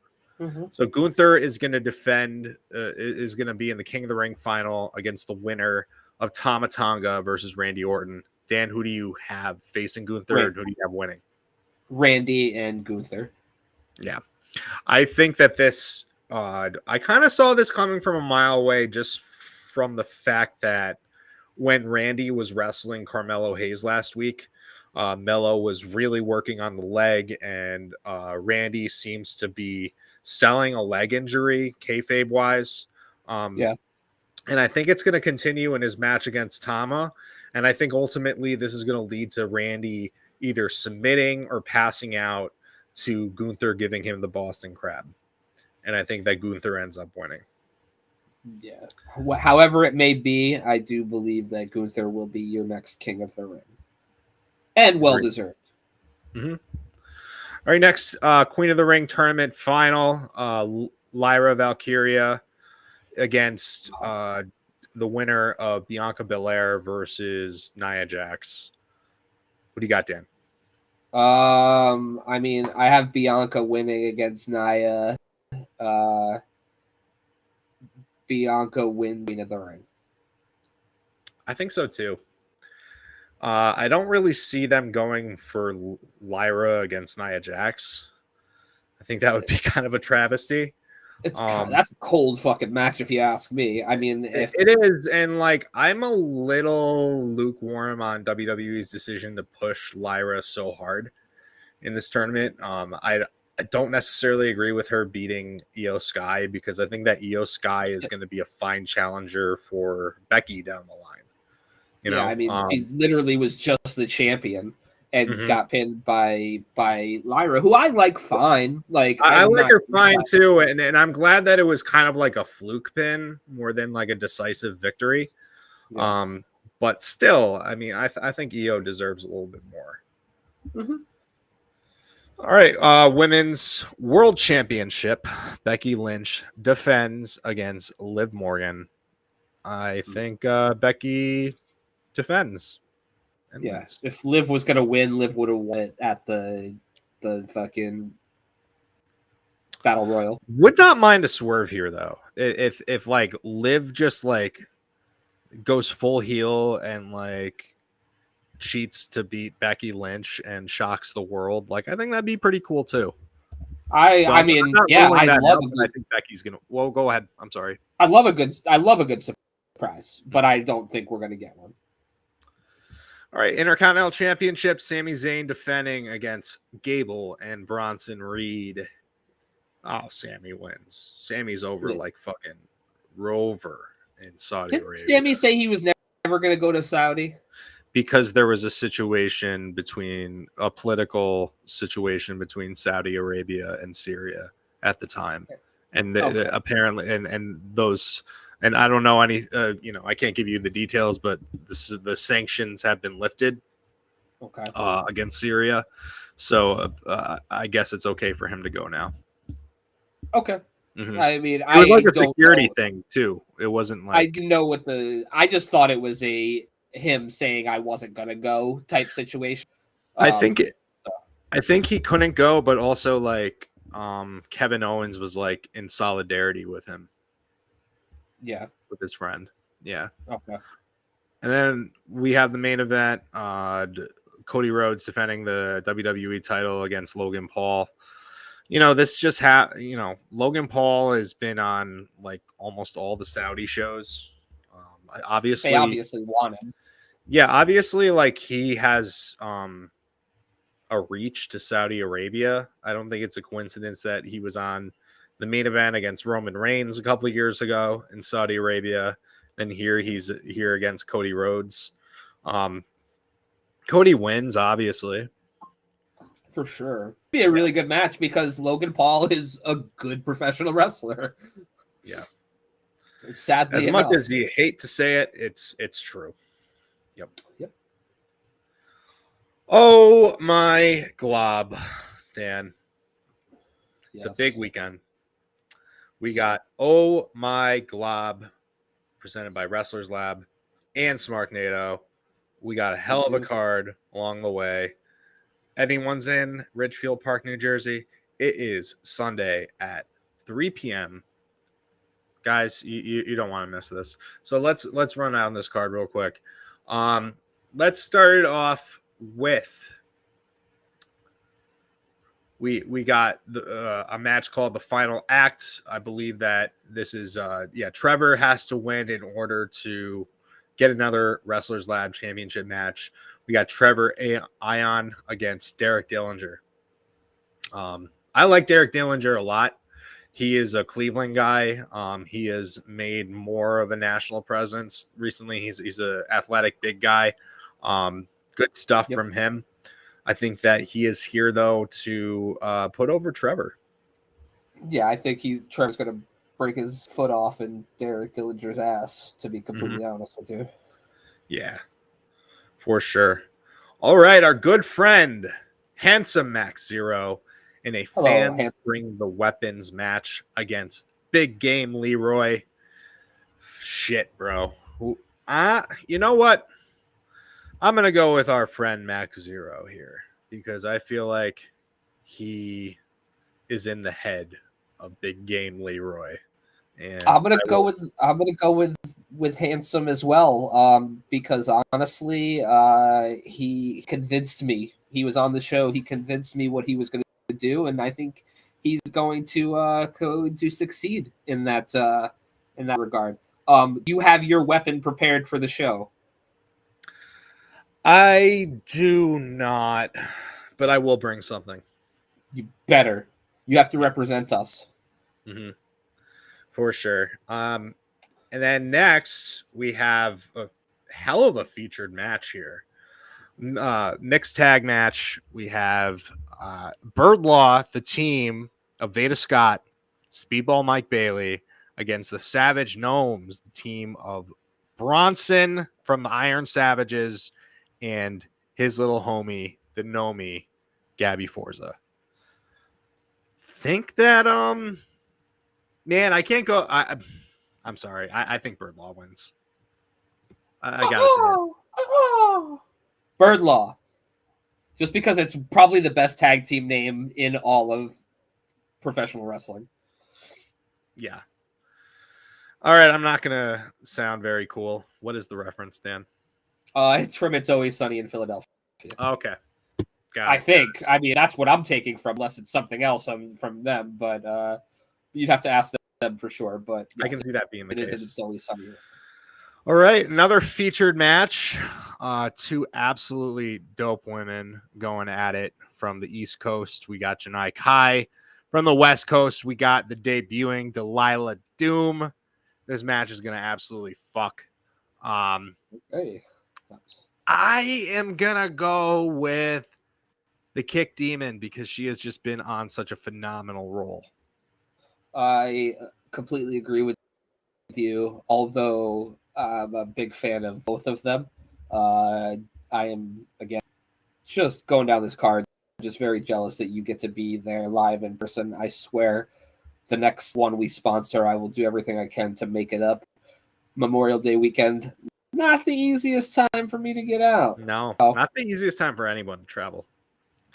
Mm-hmm. So Gunther is gonna defend, is gonna be in the King of the Ring final against the winner of Tama Tonga versus Randy Orton. Dan, who do you have facing Gunther, and who do you have winning? Randy and Gunther. Yeah, I think that this. I kind of saw this coming from a mile away just from the fact that when Randy was wrestling Carmelo Hayes last week, Melo was really working on the leg, and Randy seems to be selling a leg injury, kayfabe-wise. And I think it's going to continue in his match against Tama, and I think ultimately this is going to lead to Randy either submitting or passing out to Gunther giving him the Boston Crab. And I think that Gunther ends up winning. Yeah. However it may be, I do believe that Gunther will be your next King of the Ring. And well-deserved. Mm-hmm. All right, next, Queen of the Ring tournament final. Lyra Valkyria against the winner of Bianca Belair versus Nia Jax. What do you got, Dan? I mean, I have Bianca winning against Nia. Bianca win Queen of the Ring. I think so too. I don't really see them going for Lyra against Nia Jax. I think that would be kind of a travesty. That's a cold fucking match if you ask me. I mean, if it is, and like I'm a little lukewarm on WWE's decision to push Lyra so hard in this tournament. I don't necessarily agree with her beating Io Sky because I think that Io Sky is going to be a fine challenger for Becky down the line. You know, I mean, she literally was just the champion and got pinned by Lyra, who I like fine. Like I like her fine too, and I'm glad that it was kind of like a fluke pin more than like a decisive victory. Yeah. But still, I mean, I think Io deserves a little bit more. Mm-hmm. All right, women's world championship. Becky Lynch defends against Liv Morgan. I think Becky defends and Yeah, wins. if Liv was gonna win, Liv would have won it at the fucking battle royal. Would not mind a swerve here though. If like Liv just like goes full heel and like cheats to beat Becky Lynch and shocks the world, like I think that'd be pretty cool too. So I I'm mean, not yeah, ruling that out, but I think Becky's gonna. Well, go ahead. I'm sorry. I love a good surprise, but I don't think we're gonna get one. All right, Intercontinental Championship. Sami Zayn defending against Gable and Bronson Reed. Oh, Sammy wins. Sammy's over like fucking Rover in Saudi Did Arabia. Sammy say he was never going to go to Saudi? Because there was a political situation between Saudi Arabia and Syria at the time. And apparently, and those, and I don't know any, I can't give you the details, but the sanctions have been lifted against Syria. So I guess it's okay for him to go now. Okay. Mm-hmm. I mean, it was like a security thing too. It wasn't like I didn't know I just thought it was him saying I wasn't gonna go type situation. I think he couldn't go, but also like Kevin Owens was like in solidarity with him. Yeah. With his friend. Yeah. Okay. And then we have the main event. Cody Rhodes defending the WWE title against Logan Paul. This just Logan Paul has been on like almost all the Saudi shows. Obviously, they obviously want him. Yeah, obviously, like he has a reach to Saudi Arabia. I don't think it's a coincidence that he was on the main event against Roman Reigns a couple of years ago in Saudi Arabia. Then he's here against Cody Rhodes. Cody wins, obviously. For sure. Be a really good match because Logan Paul is a good professional wrestler. Yeah. Sadly, as much as you hate to say it, it's true. Yep. Oh my glob, Dan. It's a big weekend. We got Oh My Glob presented by Wrestlers Lab and Smarknado. We got a hell of a card along the way. Anyone's in Ridgefield Park, New Jersey, it is Sunday at 3 p.m. Guys, you don't want to miss this. So let's run down this card real quick. Let's start it off with we got a match called The Final Act. I believe that this is Trevor has to win in order to get another Wrestlers Lab championship match. We got Trevor Ion against Derek Dillinger. I like Derek Dillinger a lot. He is a Cleveland guy. He has made more of a national presence recently. He's an athletic big guy. Good stuff from him. I think that he is here though to put over Trevor. Yeah, I think Trevor's going to break his foot off in Derek Dillinger's ass, to be completely honest with you. Yeah, for sure. All right, our good friend, Handsome Max Zero, in a Fans Bring the Weapons match against Big Game Leroy. Shit, bro. You know what? I'm going to go with our friend Max Zero here because I feel like he is in the head of Big Game Leroy. And I'm gonna go with Handsome as well, because honestly, he convinced me. He was on the show. He convinced me what he was going to do, and I think he's going to succeed in that regard. You have your weapon prepared for the show. I do not, but I will bring something. You better. You have to represent us. Mm-hmm. For sure. And then next we have a hell of a featured match here. Mixed tag match. We have Bird Law, the team of Veda Scott, Speedball Mike Bailey, against the Savage Gnomes, the team of Bronson from the Iron Savages and his little homie, the Gnomie, Gabby Forza. think that man, I can't go. I'm sorry. I think Bird Law wins. I gotta say it. Bird Law. Just because it's probably the best tag team name in all of professional wrestling. Yeah. All right, I'm not gonna sound very cool. What is the reference, Dan? It's from It's Always Sunny in Philadelphia. Okay. I think. I mean, that's what I'm taking from, unless it's something else from them. But you'd have to ask them for sure. But yes, I can see that being the case. It's Always Sunny. All right, another featured match. Two absolutely dope women going at it from the East Coast. We got Janai Kai. From the West Coast, we got the debuting Delilah Doom. This match is going to absolutely fuck. Hey. I am going to go with the Kick Demon because she has just been on such a phenomenal roll. I completely agree with you, although I'm a big fan of both of them. I am, again, just going down this card, just very jealous that you get to be there live in person. I swear the next one we sponsor, I will do everything I can to make it up. Memorial Day weekend, not the easiest time for me to get out. No, not the easiest time for anyone to travel.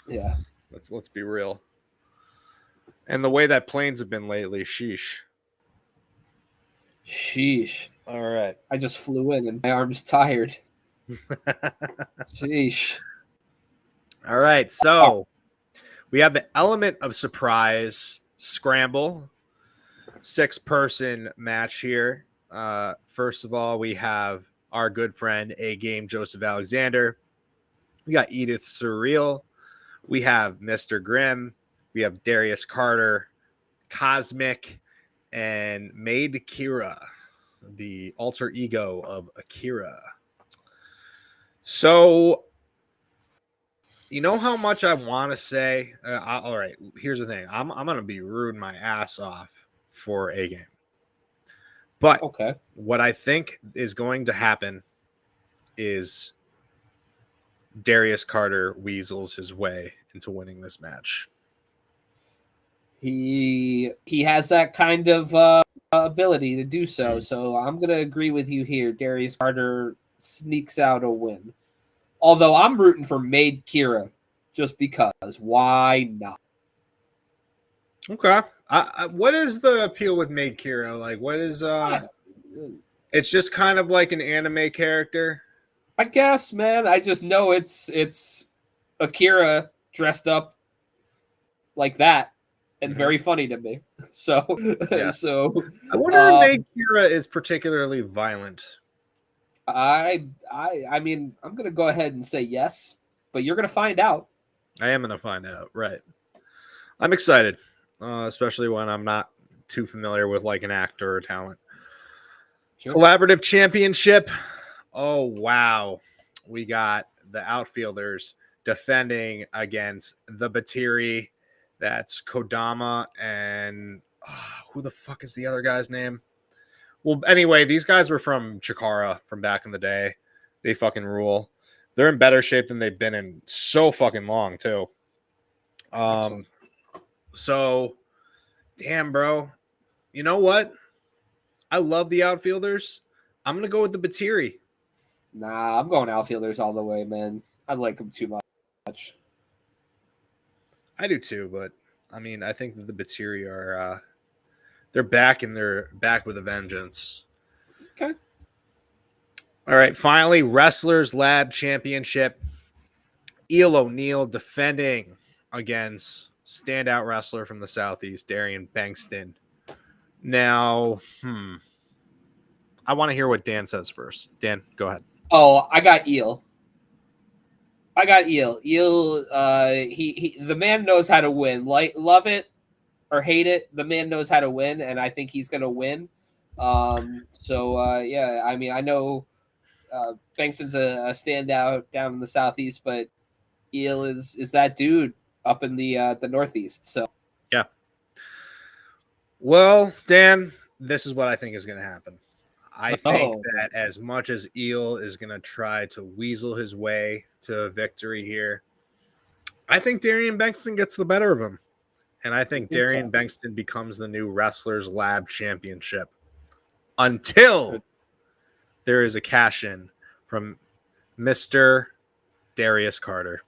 Yeah. Let's be real. And the way that planes have been lately, sheesh. All right. I just flew in and my arm's tired. Sheesh. All right. So we have the element of surprise scramble, 6-person match here. First of all, we have our good friend A-Game Joseph Alexander. We got Edith Surreal. We have Mr. Grimm. We have Darius Carter, Cosmic, and Maid Kira, the alter ego of Akira. So, you know how much I want to say? All right, here's the thing. I'm going to be rude my ass off for A-Game. But what I think is going to happen is Darius Carter weasels his way into winning this match. He has that kind of ability to do so. So I'm going to agree with you here. Darius Carter sneaks out a win. Although I'm rooting for Maid Kira just because. Why not? Okay. What is the appeal with Maid Kira? Like, what is it's just kind of like an anime character? I guess, man. I just know it's Akira dressed up like that. And very funny to me. So, so I wonder if Maid Kira is particularly violent. I mean, I'm gonna go ahead and say yes, but you're gonna find out. I am gonna find out, right? I'm excited, especially when I'm not too familiar with like an actor or talent. Sure. Collaborative championship. Oh wow, we got the outfielders defending against the Batiri. That's Kodama and who the fuck is the other guy's name? Well, anyway, these guys were from Chikara from back in the day. They fucking rule. They're in better shape than they've been in so fucking long, too. So, damn, bro. You know what? I love the outfielders. I'm going to go with the Batiri. Nah, I'm going outfielders all the way, man. I like them too much. I do too, but I mean, I think that the Batiri are they're back and they're back with a vengeance. Okay. All right, finally, Wrestlers Lab Championship. Eel O'Neill defending against standout wrestler from the Southeast, Darian Bankston. Now, I want to hear what Dan says first. Dan, go ahead. Oh, I got Eel. Eel, he the man knows how to win. Like, love it or hate it, the man knows how to win, and I think he's gonna win. Yeah, I mean, I know Bankston's a standout down in the Southeast, but Eel is that dude up in the Northeast. So yeah. Well, Dan, this is what I think is gonna happen. I think that as much as Eel is going to try to weasel his way to victory here, I think Darian Bankston gets the better of him. And I think Darian Bankston becomes the new Wrestlers Lab Championship until there is a cash in from Mr. Darius Carter.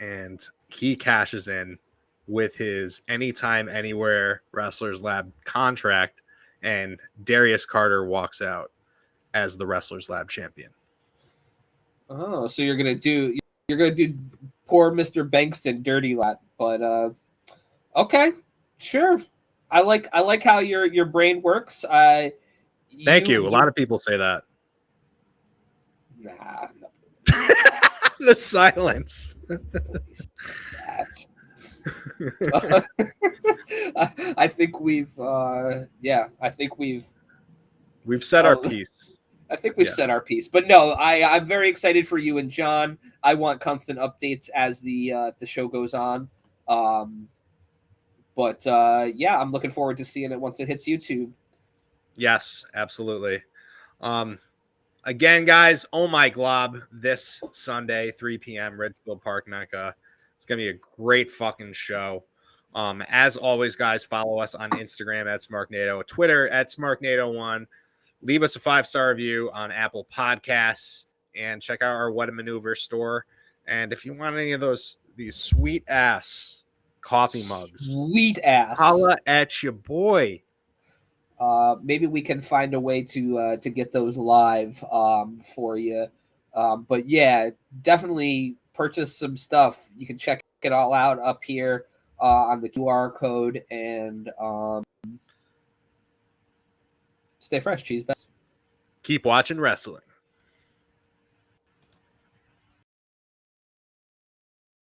And he cashes in with his anytime, anywhere Wrestlers Lab contract. And Darius Carter walks out as the Wrestlers Lab champion. Oh, so you're gonna do poor Mr. Bankston dirty lap, but okay, sure. I like how your brain works. Thank you. A lot of people say that. Nah. The silence. I think we've said our piece. I think we've said our piece. But no, I'm very excited for you and John. I want constant updates as the show goes on. But I'm looking forward to seeing it once it hits YouTube. Yes, absolutely. Again, guys, Oh My Glob this Sunday, 3 p.m., Ridgefield Park, Mecca. It's going to be a great fucking show. As always, guys, follow us on Instagram at Smarknado, Twitter at Smarknado1. Leave us a 5-star review on Apple Podcasts and check out our What a Maneuver store. And if you want any of these sweet ass coffee mugs, holla at your boy. Maybe we can find a way to get those live for you. But yeah, definitely purchase some stuff. You can check it all out up here on the QR code, and stay fresh, cheese bags. Keep watching wrestling.